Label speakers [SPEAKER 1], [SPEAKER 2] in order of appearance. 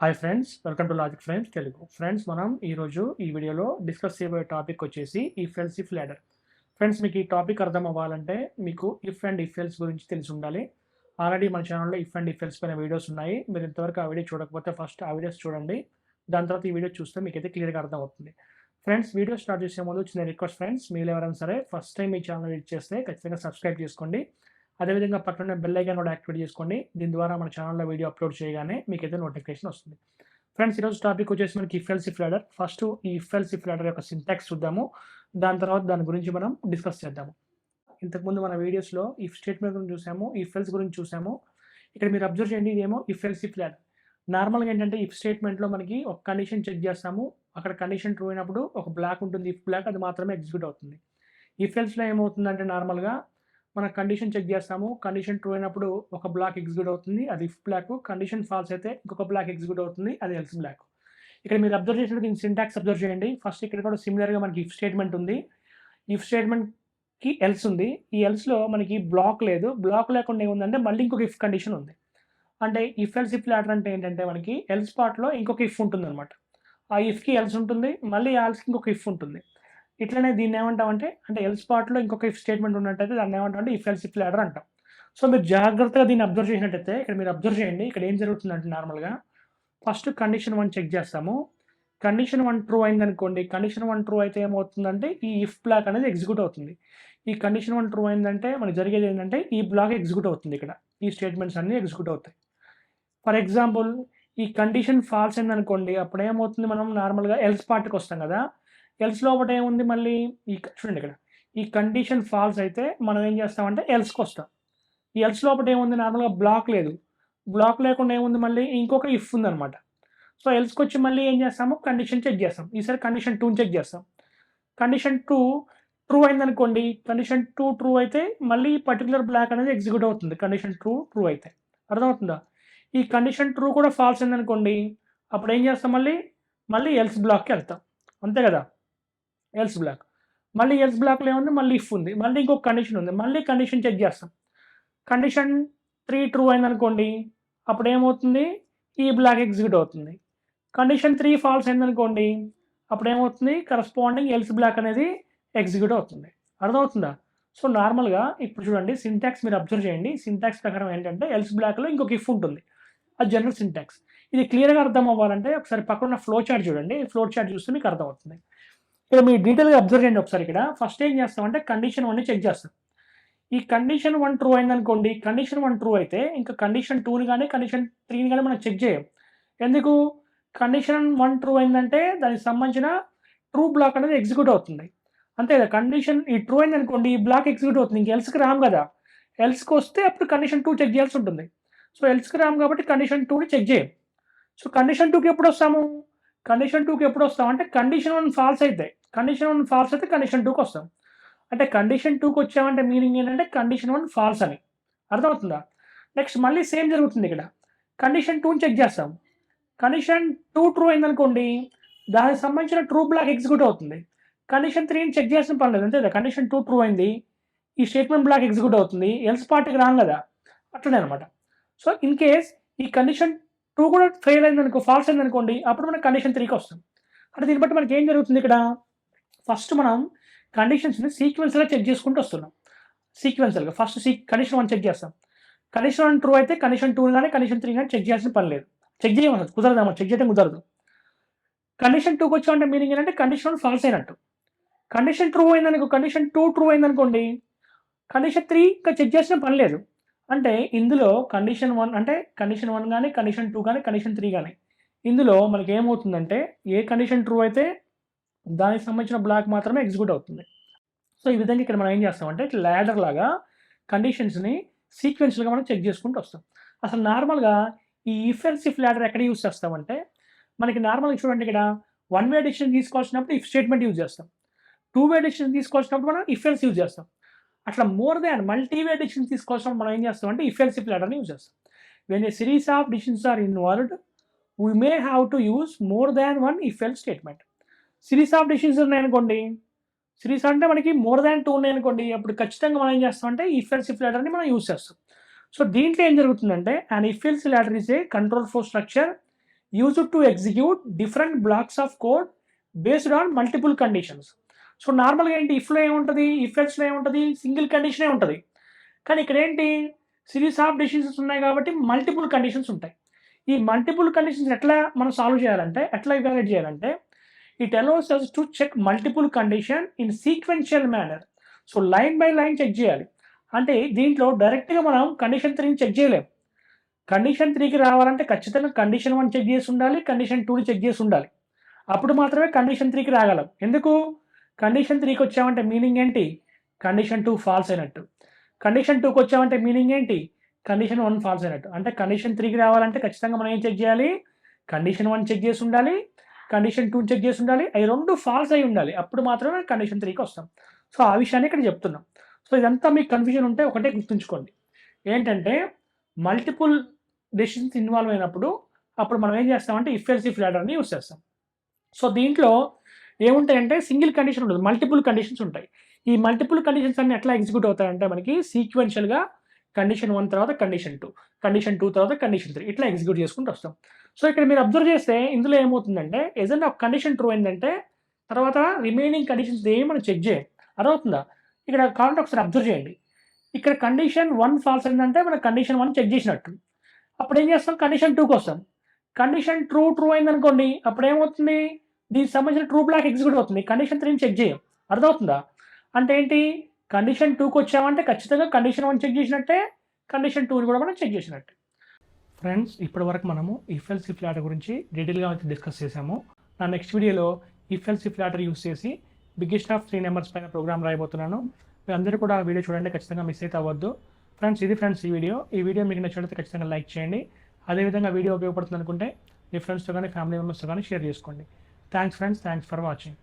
[SPEAKER 1] Hi friends, welcome to logic friends Telugu. Friends, మనం ఈరోజు ఈ వీడియోలో డిస్కస్ చేయబోయే టాపిక్ వచ్చేసి if else if ladder. Friends, మీకు ఈ టాపిక్ అర్థం అవ్వాలంటే మీకు ఇఫ్ అండ్ ఇఫ్ ఎల్స్ గురించి తెలిసి ఉండాలి. ఆల్రెడీ మన ఛానల్లో ఇఫ్ అండ్ ఇఫ్ ఎల్స్ పైన వీడియోస్ ఉన్నాయి. మీరు ఇంతవరకు ఆ వీడియో చూడకపోతే ఫస్ట్ ఆ వీడియోస్ చూడండి. దాని తర్వాత ఈ వీడియో చూస్తే మీకైతే క్లియర్గా అర్థం అవుతుంది. ఫ్రెండ్స్, వీడియో స్టార్ట్ చేసే ముందు చిన్న రిక్వెస్ట్ ఫ్రెండ్స్, మీరు ఎవరైనా సరే ఫస్ట్ టైం ఈ ఛానల్ విజిట్ చేస్తే ఖచ్చితంగా సబ్స్క్రైబ్ చేసుకోండి. అదేవిధంగా పక్కన బెల్ ఐకాన్ కూడా యాక్టివేట్ చేసుకోండి. దీని ద్వారా మన ఛానల్లో వీడియో అప్లోడ్ చేయగానే మీకైతే నోటిఫికేషన్ వస్తుంది. ఫ్రెండ్స్, ఈరోజు టాపిక్ వచ్చేసి మనకి if else if ladder. First ఈ ఇఫ్ ఎల్స్ ఇఫ్ లాడర్ యొక్క సింటాక్స్ చూద్దాము. దాని తర్వాత దాని గురించి మనం డిస్కస్ చేద్దాము. ఇంతకుముందు మన వీడియోస్లో ఇఫ్ స్టేట్మెంట్ గురించి చూసాము, ఇఫ్ ఎల్స్ గురించి చూసాము. ఇక్కడ మీరు అబ్జర్వ్ చేయండి, ఇదేమో ఇఫ్ ఎల్స్ ఇఫ్ లాడర్. నార్మల్గా ఏంటంటే ఇఫ్ స్టేట్మెంట్లో మనకి ఒక కండిషన్ చెక్ చేస్తాము. అక్కడ కండిషన్ ట్రూ అయినప్పుడు ఒక బ్లాక్ ఉంటుంది, ఇఫ్ బ్లాక్, అది మాత్రమే ఎగ్జిక్యూట్ అవుతుంది. ఇఫ్ ఎల్స్లో ఏమవుతుందంటే నార్మల్గా మన కండిషన్ చెక్ చేస్తాము. కండిషన్ ట్రూ అయినప్పుడు ఒక బ్లాక్ ఎగ్జిక్యూట్ అవుతుంది, అది ఇఫ్ బ్లాక్. కండిషన్ ఫాల్స్ అయితే ఇంకొక బ్లాక్ ఎగ్జిక్యూట్ అవుతుంది, అది ఎల్స్ బ్లాక్. ఇక్కడ మీరు అబ్జర్వ్ చేసినట్టు దీని సింటాక్స్ అబ్జర్వ్ చేయండి. ఫస్ట్ ఇక్కడ కూడా సిమిలర్గా మనకి ఇఫ్ స్టేట్మెంట్ ఉంది. ఇఫ్ స్టేట్మెంట్కి ఎల్స్ ఉంది. ఈ ఎల్స్లో మనకి బ్లాక్ లేదు. బ్లాక్ లేకుండా ఏముందంటే మళ్ళీ ఇంకొక ఇఫ్ కండిషన్ ఉంది. అంటే ఇఫ్ ఎల్స్ ఇఫ్ లాడర్ అంటే ఏంటంటే మనకి ఎల్స్ పార్ట్లో ఇంకొక ఇఫ్ ఉంటుంది అనమాట. ఆ ఇఫ్కి ఎల్స్ ఉంటుంది, మళ్ళీ ఆ ఎల్స్కి ఇంకొక ఇఫ్ ఉంటుంది. ఇట్లనే దీన్ని ఏమంటామంటే, అంటే ఎల్స్ పార్ట్లో ఇంకొక ఇఫ్ స్టేట్మెంట్ ఉన్నట్టయితే దాన్ని ఏమంటామంటే ఇఫ్ ఎల్స్ ఇఫ్ లాడర్ అంటాం. సో మీరు జాగ్రత్తగా దీన్ని అబ్జర్వ్ చేసినట్టయితే ఇక్కడ మీరు అబ్జర్వ్ చేయండి. ఇక్కడ ఏం జరుగుతుందంటే నార్మల్గా ఫస్ట్ కండిషన్ 1 చెక్ చేస్తాము. కండిషన్ 1 ట్రూ అయిందనుకోండి. కండిషన్ 1 ట్రూ అయితే ఏమవుతుందంటే ఈ ఇఫ్ బ్లాక్ అనేది ఎగ్జిక్యూట్ అవుతుంది. ఈ కండిషన్ 1 ట్రూ అయిందంటే మనకి జరిగేది ఏంటంటే ఈ బ్లాక్ ఎగ్జిక్యూట్ అవుతుంది. ఇక్కడ ఈ స్టేట్మెంట్స్ అన్నీ ఎగ్జిక్యూట్ అవుతాయి. ఫర్ ఎగ్జాంపుల్, ఈ కండిషన్ ఫాల్స్ అయిందనుకోండి, అప్పుడు ఏమవుతుంది, మనం నార్మల్గా ఎల్స్ పార్ట్కి వస్తాం కదా. ఎల్స్ లోపల ఏముంది మళ్ళీ చూడండి ఇక్కడ ఈ కండిషన్ ఫాల్స్ అయితే మనం ఏం చేస్తామంటే ఎల్స్కి వస్తాం. ఈ ఎల్స్ లోపల ఏముంది, నార్మల్గా బ్లాక్ లేదు. బ్లాక్ లేకుండా ఏముంది, మళ్ళీ ఇంకొక ఇఫ్ ఉందన్నమాట. సో ఎల్స్కి వచ్చి మళ్ళీ ఏం చేస్తాము, కండిషన్ చెక్ చేస్తాం. ఈసారి కండిషన్ 2 చెక్ చేస్తాం. కండిషన్ 2 ట్రూ అయిందనుకోండి. కండిషన్ 2 ట్రూ అయితే మళ్ళీ పర్టికులర్ బ్లాక్ అనేది ఎగ్జిక్యూట్ అవుతుంది. కండిషన్ 2 ట్రూ అయితే అర్థమవుతుందా. ఈ కండిషన్ ట్రూ కూడా ఫాల్స్ అయిందనుకోండి, అప్పుడు ఏం చేస్తాం, మళ్ళీ ఎల్స్ బ్లాక్కి వెళ్తాం. అంతే కదా, ఎల్స్ బ్లాక్. మళ్ళీ ఎల్స్ బ్లాక్లో ఏముంది, మళ్ళీ ఇఫ్ ఉంది, మళ్ళీ ఇంకొక కండిషన్ ఉంది, మళ్ళీ కండిషన్ చెక్ చేస్తాం. కండిషన్ 3 ట్రూ అయిందనుకోండి, అప్పుడు ఏమవుతుంది, ఈ బ్లాక్ ఎగ్జిక్యూట్ అవుతుంది. కండిషన్ 3 ఫాల్స్ అయిందనుకోండి, అప్పుడు ఏమవుతుంది, కరస్పాండింగ్ ఎల్స్ బ్లాక్ అనేది ఎగ్జిక్యూట్ అవుతుంది. అర్థమవుతుందా. సో నార్మల్గా ఇప్పుడు చూడండి, సింటాక్స్ మీరు అబ్జర్వ్ చేయండి. సింటాక్స్ ప్రకారం ఏంటంటే ఎల్స్ బ్లాక్లో ఇంకొక ఇఫ్ ఉంటుంది, అది జనరల్ సింటాక్స్. ఇది క్లియర్గా అర్థం అవ్వాలంటే ఒకసారి పక్కన ఫ్లో చార్ట్ చూడండి. ఫ్లో చార్ట్ చూస్తే మీకు అర్థమవుతుంది. ఇక్కడ మీరు డీటెయిల్గా అబ్జర్వ్ చేయండి ఒకసారి. ఇక్కడ ఫస్ట్ ఏం చేస్తామంటే కండిషన్ 1ని చెక్ చేస్తాం. ఈ కండిషన్ 1 ట్రూ అయిందనుకోండి. కండిషన్ 1 ట్రూ అయితే ఇంకా కండిషన్ 2ని కానీ కండిషన్ 3ని కానీ మనం చెక్ చేయం. ఎందుకు, కండిషన్ 1 ట్రూ అయిందంటే దానికి సంబంధించిన ట్రూ బ్లాక్ అనేది ఎగ్జిక్యూట్ అవుతుంది. అంతే కదా. కండిషన్ ఈ ట్రూ అయిందనుకోండి, ఈ బ్లాక్ ఎగ్జిక్యూట్ అవుతుంది. ఇంక ఎల్స్కి రాము కదా. ఎల్స్కి వస్తే అప్పుడు కండిషన్ 2 చెక్ చేయాల్సి ఉంటుంది. సో ఎల్స్కి రాము కాబట్టి కండిషన్ 2ని చెక్ చేయం. సో కండిషన్ 2కి ఎప్పుడు వస్తాము, కండిషన్ 2కి ఎప్పుడు వస్తాం అంటే కండిషన్ 1 ఫాల్స్ అయితే. కండిషన్ 1 ఫాల్స్ అయితే కండిషన్ 2కి వస్తాం. అంటే కండిషన్ 2కి వచ్చామంటే మీనింగ్ ఏంటంటే కండిషన్ 1 ఫాల్స్ అని. అర్థమవుతుందా. నెక్స్ట్ మళ్ళీ సేమ్ జరుగుతుంది. ఇక్కడ కండిషన్ 2ని చెక్ చేస్తాం. కండిషన్ 2 ట్రూ అయిందనుకోండి, దానికి సంబంధించిన ట్రూ బ్లాక్ ఎగ్జిక్యూట్ అవుతుంది. కండిషన్ 3ని చెక్ చేయాల్సిన పని లేదు. అంతే కదా. కండిషన్ 2 ట్రూ అయింది, ఈ స్టేట్మెంట్ బ్లాక్ ఎగ్జిక్యూట్ అవుతుంది, ఎల్స్ పార్ట్కి రాను కదా. అట్లనే అనమాట. సో ఇన్ కేస్ ఈ కండిషన్ 2 కూడా ఫెయిల్ అయిందనుకో, ఫాల్స్ అయిందనుకోండి, అప్పుడు మనం కండిషన్ 3కి వస్తాం. అంటే దీన్ని బట్టి మనకి ఏం జరుగుతుంది, ఇక్కడ ఫస్ట్ మనం కండిషన్స్ని సీక్వెన్స్గా చెక్ చేసుకుంటూ వస్తున్నాం. సీక్వెన్షియల్గా ఫస్ట్ కండిషన్ 1 చెక్ చేస్తాం. కండిషన్ 1 ట్రూ అయితే కండిషన్ 2 కానీ కండిషన్ 3 కానీ చెక్ చేయాల్సిన పని లేదు. చెక్ చేయమన్నది కుదరదు, చెక్ చేయడం కుదరదు. కండిషన్ 2కి వచ్చామంటే మీనింగ్ ఏంటంటే కండిషన్ 1 ఫాల్స్ అయినట్టు. కండిషన్ ట్రూ అయిందనుకో, కండిషన్ 2 ట్రూ అయిందనుకోండి, కండిషన్ 3 ఇంకా చెక్ చేసిన పని లేదు. అంటే ఇందులో కండిషన్ 1 అంటే కండిషన్ 1 కానీ కండిషన్ 2 కానీ కండిషన్ 3 కానీ ఇందులో మనకి ఏమవుతుందంటే ఏ కండిషన్ ట్రూ అయితే దానికి సంబంధించిన బ్లాక్ మాత్రమే ఎగ్జిక్యూట్ అవుతుంది. సో ఈ విధంగా ఇక్కడ మనం ఏం చేస్తామంటే ల్యాడర్ లాగా కండిషన్స్ని సీక్వెన్షియల్గా మనం చెక్ చేసుకుంటూ వస్తాం. అసలు నార్మల్గా ఈ ఇఫ్ ఎల్స్ ఇఫ్ ల్యాడర్ ఎక్కడ యూజ్ చేస్తామంటే, మనకి నార్మల్గా చూడండి, ఇక్కడ 1 వే డిసిషన్ తీసుకోవాల్సినప్పుడు ఇఫ్ స్టేట్మెంట్ యూజ్ చేస్తాం. 2 వే డిసిషన్ తీసుకోవాల్సినప్పుడు మనం ఇఫ్ ఎల్స్ యూజ్ చేస్తాం. అట్లా మోర్ దాన్ మల్టీవే డిసిషన్ తీసుకోవాల్సినప్పుడు మనం ఏం చేస్తామంటే ఇఫ్ ఎల్స్ ఇఫ్ లాడర్ని యూజ్ చేస్తాం. When a series of decisions are involved, we may have to use more than 1 if else statement. Series of decisions ఉన్నాయనుకోండి, series అంటే మనకి మోర్ దాన్ 2 ఉన్నాయనుకోండి, అప్పుడు ఖచ్చితంగా మనం ఏం చేస్తామంటే ఇఫ్ ఎల్స్ ఇఫ్ లాడర్ని మనం యూజ్ చేస్తాం. సో దీంట్లో ఏం జరుగుతుందంటే, and if else ladder is a control flow structure used to execute different blocks of code based on multiple conditions. So నార్మల్గా ఏంటి, ఇఫ్లో ఏముంటుంది, ఇఫ్ ఎల్స్లో ఏముంటుంది, సింగిల్ కండిషనే ఉంటుంది. కానీ ఇక్కడ ఏంటి, సిరీస్ ఆఫ్ డెసిషన్స్ ఉన్నాయి కాబట్టి మల్టిపుల్ కండిషన్స్ ఉంటాయి. ఈ మల్టిపుల్ కండిషన్స్ ఎట్లా మనం సాల్వ్ చేయాలంటే, ఎట్లా ఇవాల్యుయేట్ చేయాలంటే, it allows us to check multiple condition in sequential manner. So line by line check చేయాలి. అంటే దీంట్లో డైరెక్ట్గా మనం కండిషన్ 3ని చెక్ చేయలేం. కండిషన్ 3కి రావాలంటే ఖచ్చితంగా కండిషన్ 1 చెక్ చేసి ఉండాలి, కండిషన్ 2ని చెక్ చేసి ఉండాలి. అప్పుడు మాత్రమే కండిషన్ 3కి రాగలం. ఎందుకు, కండిషన్ 3కి వచ్చామంటే మీనింగ్ ఏంటి, కండిషన్ 2 ఫాల్స్ అయినట్టు. కండిషన్ 2కి వచ్చామంటే మీనింగ్ ఏంటి, కండిషన్ 1 ఫాల్స్ అయినట్టు. అంటే కండిషన్ 3కి రావాలంటే ఖచ్చితంగా మనం ఏం చెక్ చేయాలి, కండిషన్ 1 చెక్ చేసి ఉండాలి, కండిషన్ 2 చెక్ చేసి ఉండాలి, అవి 2 ఫాల్స్ అయి ఉండాలి. అప్పుడు మాత్రమే కండిషన్ 3కి వస్తాం. సో ఆ విషయాన్ని ఇక్కడ చెప్తున్నాం. సో ఇదంతా మీకు కన్ఫ్యూజన్ ఉంటే ఒకటే గుర్తుంచుకోండి, ఏంటంటే మల్టిపుల్ డెసిషన్స్ ఇన్వాల్వ్ అయినప్పుడు అప్పుడు మనం ఏం చేస్తామంటే ఇఫ్ ఎల్స్ ఇఫ్ లాడర్ని యూస్ చేస్తాం. సో దీంట్లో ఏముంటాయంటే సింగిల్ కండిషన్ ఉండదు, మల్టిపుల్ కండిషన్స్ ఉంటాయి. ఈ మల్టిపుల్ కండిషన్స్ అన్ని ఎట్లా ఎగ్జిక్యూట్ అవుతాయంటే మనకి సీక్వెన్షియల్గా కండిషన్ 1 తర్వాత కండిషన్ 2, కండిషన్ 2 తర్వాత కండిషన్ 3 ఇట్లా ఎగ్జిక్యూట్ చేసుకుంటూ వస్తాం. సో ఇక్కడ మీరు అబ్జర్వ్ చేస్తే ఇందులో ఏమవుతుందంటే ఏదైనా ఒక కండిషన్ ట్రూ అయిందంటే తర్వాత రిమైనింగ్ కండిషన్స్ ఏమి మనం చెక్ చేయం. అర్థమవుతుందా? ఇక్కడ కావాలంటే ఒకసారి అబ్జర్వ్ చేయండి. ఇక్కడ కండిషన్ 1 ఫాల్స్ అయిందంటే మనం కండిషన్ 1 చెక్ చేసినట్టు. అప్పుడు ఏం చేస్తాం, కండిషన్ 2కి వస్తాం. కండిషన్ ట్రూ అయిందనుకోండి, అప్పుడు ఏమవుతుంది, దీనికి సంబంధించిన ట్రూ బ్లాక్ ఎగ్జిక్యూట్ అవుతుంది. కండిషన్ 3ని చెక్ చేయం. అర్థమవుతుందా? అంటే ఏంటి, కండిషన్ 2కి వచ్చామంటే ఖచ్చితంగా కండిషన్ 1 చెక్ చేసినట్టే, కండిషన్ 2ని కూడా మనం చెక్ చేసినట్టే. ఫ్రెండ్స్, ఇప్పటి వరకు మనము ఇఫ్ ఎల్స్ ఇఫ్ లాడర్ గురించి డీటెయిల్గా అయితే డిస్కస్ చేసాము. నా నెక్స్ట్ వీడియోలో if else if ladder use చేసి బిగ్గెస్ట్ ఆఫ్ 3 నెంబర్స్ పైన ప్రోగ్రామ్ రాయబోతున్నాను. మీరు అందరూ కూడా ఆ వీడియో చూడండి, ఖచ్చితంగా మిస్ అయితే అవ్వద్దు. ఫ్రెండ్స్, ఇది ఫ్రెండ్స్ ఈ వీడియో మీకు నచ్చినట్లయితే ఖచ్చితంగా లైక్ చేయండి. అదేవిధంగా వీడియో ఉపయోగపడుతుంది అనుకుంటే మీ ఫ్రెండ్స్తో కానీ ఫ్యామిలీ మెంబర్స్తో కానీ షేర్ చేసుకోండి. Thanks friends, thanks for watching.